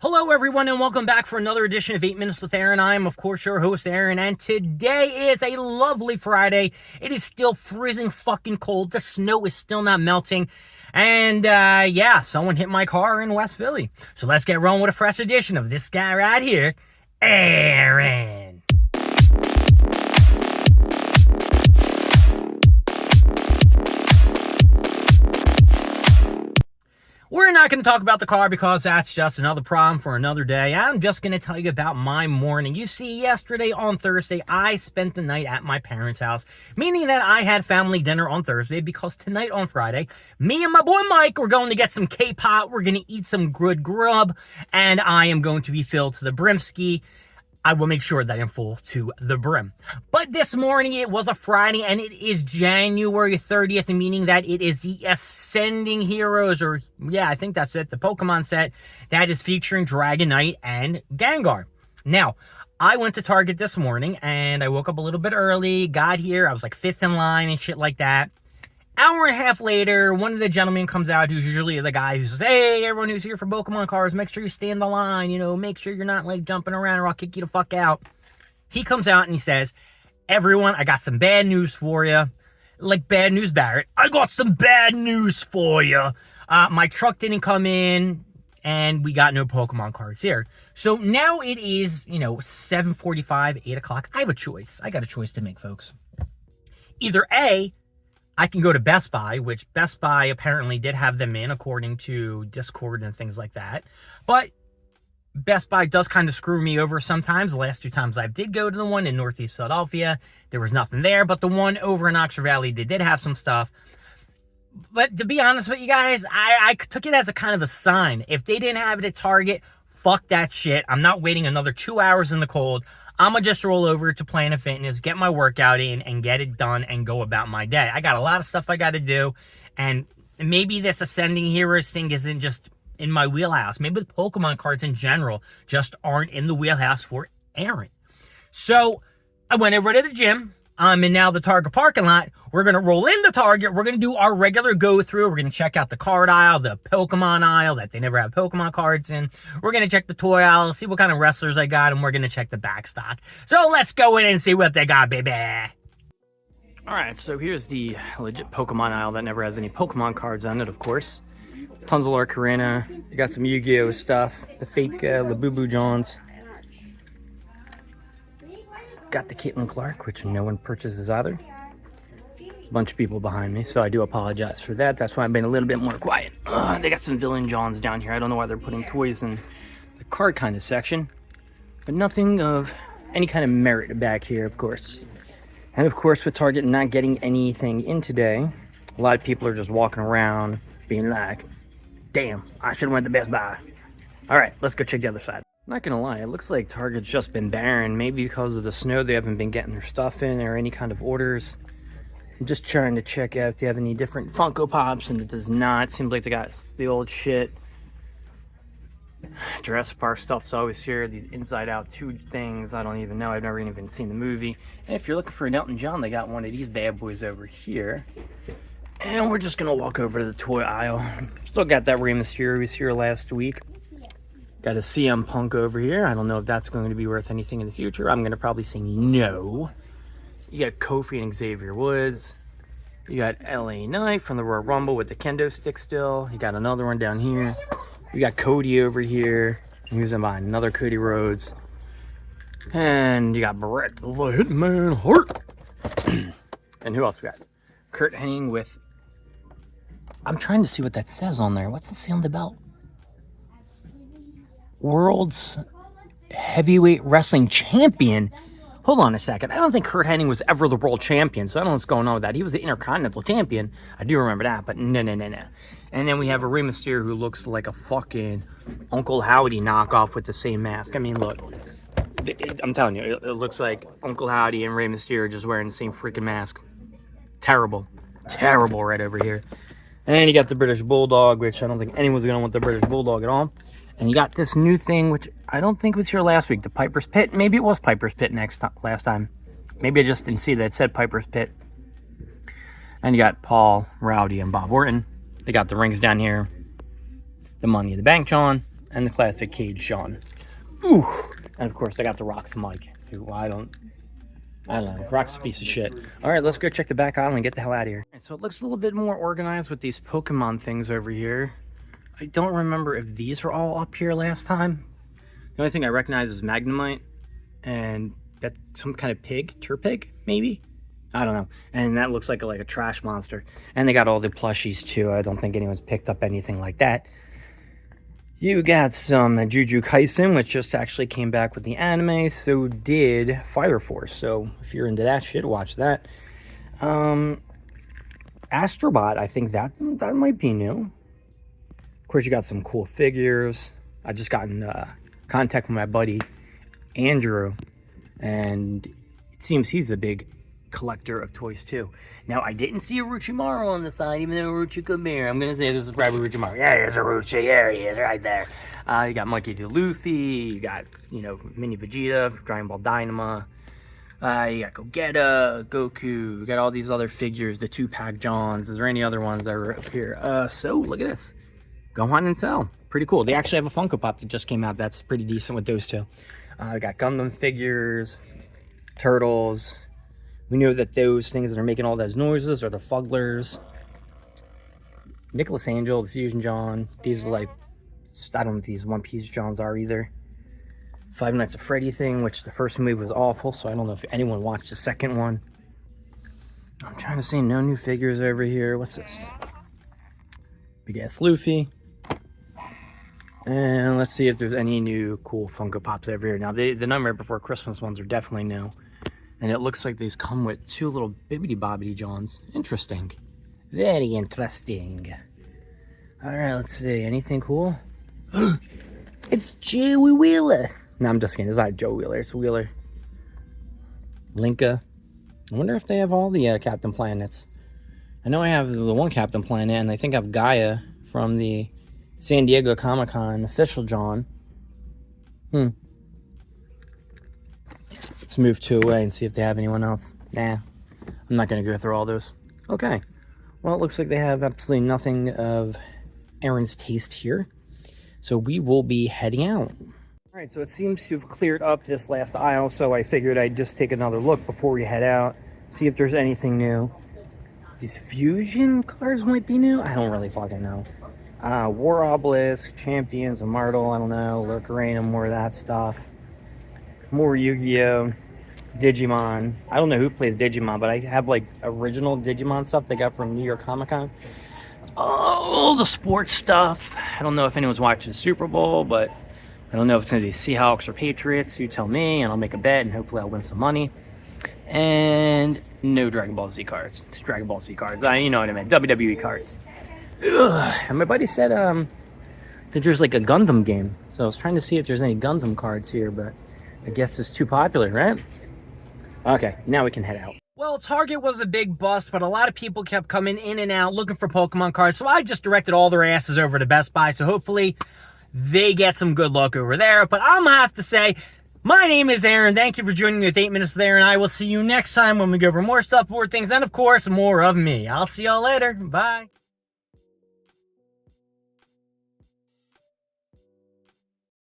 Hello, everyone, and welcome back for another edition of 8 Minutes with Aaron. I am, of course, your host, Aaron, and today is a lovely Friday. It is still freezing fucking cold. The snow is still not melting. And, someone hit my car in West Philly. So let's get rolling with a fresh edition of this guy right here, Aaron. We're not going to talk about the car because that's just another problem for another day. I'm just going to tell you about my morning. You see, yesterday on Thursday, I spent the night at my parents' house, meaning that I had family dinner on Thursday because tonight on Friday, me and my boy Mike, we're going to get some K-pop, we're going to eat some good grub, and I am going to be filled to the brimski. I will make sure that I'm full to the brim. But this morning, it was a Friday, and it is January 30th, meaning that it is the Ascending Heroes, I think that's it, the Pokemon set that is featuring Dragonite and Gengar. Now, I went to Target this morning, and I woke up a little bit early, got here, I was like fifth in line and shit like that. Hour and a half later, one of the gentlemen comes out, who's usually the guy who says, hey, everyone who's here for Pokemon cards, make sure you stay in the line, make sure you're not, jumping around or I'll kick you the fuck out. He comes out and he says, everyone, I got some bad news for you. Like Bad News Barrett, I got some bad news for you. My truck didn't come in, and we got no Pokemon cards here. So now it is, 7:45, 8 o'clock. I have a choice. I got a choice to make, folks. Either A, I can go to Best Buy, which Best Buy apparently did have them in according to Discord and things like that. But Best Buy does kind of screw me over sometimes. The last two times I did go to the one in Northeast Philadelphia, there was nothing there. But the one over in Oxford Valley, they did have some stuff. But to be honest with you guys, I took it as a kind of a sign. If they didn't have it at Target, fuck that shit. I'm not waiting another 2 hours in the cold. I'm going to just roll over to Planet Fitness, get my workout in, and get it done and go about my day. I got a lot of stuff I got to do, and maybe this Ascending Heroes thing isn't just in my wheelhouse. Maybe the Pokemon cards in general just aren't in the wheelhouse for Aaron. So I went over to the gym. I'm in now the Target parking lot. We're going to roll into Target. We're going to do our regular go-through. We're going to check out the card aisle, the Pokemon aisle that they never have Pokemon cards in. We're going to check the toy aisle, see what kind of wrestlers I got, and we're going to check the back stock. So let's go in and see what they got, baby. All right, so here's the legit Pokemon aisle that never has any Pokemon cards on it, of course. Tons of Larcarina. You got some Yu-Gi-Oh stuff. The fake Labubu Johns. Got the Caitlin Clark, which no one purchases either. There's a bunch of people behind me, so I do apologize for that. That's why I've been a little bit more quiet. They got some Villain Johns down here. I don't know why they're putting toys in the card kind of section. But nothing of any kind of merit back here, of course. And of course, with Target not getting anything in today, a lot of people are just walking around being like, damn, I should have went to Best Buy. All right, let's go check the other side. Not gonna lie, it looks like Target's just been barren. Maybe because of the snow, they haven't been getting their stuff in or any kind of orders. I'm just trying to check out if they have any different Funko Pops, and it does not. Seems like they got the old shit. Jurassic Park stuff's always here. These Inside Out 2 things, I don't even know. I've never even seen the movie. And if you're looking for an Elton John, they got one of these bad boys over here. And we're just gonna walk over to the toy aisle. Still got that Rey Mysterio who was here last week. Got a CM Punk over here. I don't know if that's going to be worth anything in the future. I'm going to probably say no. You got Kofi and Xavier Woods. You got LA Knight from the Royal Rumble with the kendo stick still. You got another one down here. You got Cody over here. Here's by another Cody Rhodes. And you got Bret the Hitman Hart. And who else we got? Kurt Hennig with... I'm trying to see what that says on there. What's it say on the belt? World's Heavyweight Wrestling Champion. Hold on a second. I don't think Kurt Hennig was ever the world champion, so I don't know what's going on with that. He was the Intercontinental Champion. I do remember that, but no. And then we have a Rey Mysterio who looks like a fucking Uncle Howdy knockoff with the same mask. I mean, look. I'm telling you, it looks like Uncle Howdy and Rey Mysterio just wearing the same freaking mask. Terrible. Terrible right over here. And you got the British Bulldog, which I don't think anyone's going to want the British Bulldog at all. And you got this new thing, which I don't think was here last week, the Piper's Pit. Maybe it was Piper's Pit last time. Maybe I just didn't see that it said Piper's Pit. And you got Paul, Rowdy, and Bob Orton. They got the rings down here. The Money in the Bank John. And the classic Cage Sean. Ooh. And of course, I got the Rocks Mike, who I don't know. Rock's a piece of shit. All right, let's go check the back aisle and get the hell out of here. Right, so it looks a little bit more organized with these Pokemon things over here. I don't remember if these were all up here last time. The only thing I recognize is Magnemite, and that's some kind of pig, Turpig, maybe? I don't know. And that looks like a trash monster. And they got all the plushies too. I don't think anyone's picked up anything like that. You got some Jujutsu Kaisen, which just actually came back with the anime. So did Fire Force. So if you're into that shit, watch that. Astrobot, I think that might be new. Of course, you got some cool figures. I just got in contact with my buddy Andrew, and it seems he's a big collector of toys too. Now, I didn't see Orochimaru on the side, even though Orochi here. I'm gonna say this is probably Orochimaru. Yeah, there's Orochi. There he is, right there. You got Monkey D. Luffy. You got, Mini Vegeta, Dragon Ball Dynama. You got Gogeta, Goku. You got all these other figures, the 2-pack Johns. Is there any other ones that are up here? So look at this. Gohan and Cell. Pretty cool. They actually have a Funko Pop that just came out. That's pretty decent with those two. We got Gundam figures, Turtles. We know that those things that are making all those noises are the Fugglers. Nicholas Angel, the Fusion John. These are I don't know what these One Piece Johns are either. Five Nights at Freddy thing, which the first movie was awful, so I don't know if anyone watched the second one. I'm trying to see no new figures over here. What's this? Big ass Luffy. And let's see if there's any new cool Funko Pops over here. Now, the Nightmare Before Christmas ones are definitely new. And it looks like these come with two little bibbidi-bobbidi Johns. Interesting. Very interesting. Alright, let's see. Anything cool? It's Joey Wheeler. No, I'm just kidding. It's not Joe Wheeler. It's Wheeler. Linka. I wonder if they have all the Captain Planets. I know I have the one Captain Planet, and I think I have Gaia from the San Diego Comic-Con official John. Let's move 2 away and see if they have anyone else. Nah, I'm not going to go through all those. Okay. Well, it looks like they have absolutely nothing of Aaron's taste here. So we will be heading out. Alright, so it seems to have cleared up this last aisle, so I figured I'd just take another look before we head out. See if there's anything new. These fusion cards might be new? I don't really fucking know. War Obelisk, Champions, Immortal, I don't know. Lurkeranium, more of that stuff. More Yu-Gi-Oh! Digimon. I don't know who plays Digimon, but I have original Digimon stuff they got from New York Comic Con. All the sports stuff. I don't know if anyone's watching the Super Bowl, but I don't know if it's going to be Seahawks or Patriots. You tell me, and I'll make a bet, and hopefully I'll win some money. And no Dragon Ball Z cards. Dragon Ball Z cards. You know what I meant. WWE cards. Ugh. And my buddy said that there's a Gundam game. So I was trying to see if there's any Gundam cards here, but I guess it's too popular, right? Okay, now we can head out. Well, Target was a big bust, but a lot of people kept coming in and out looking for Pokemon cards, so I just directed all their asses over to Best Buy, so hopefully they get some good luck over there. But I'm going to have to say, my name is Aaron. Thank you for joining me with 8 Minutes there, and I will see you next time when we go over more stuff, more things, and of course, more of me. I'll see y'all later. Bye.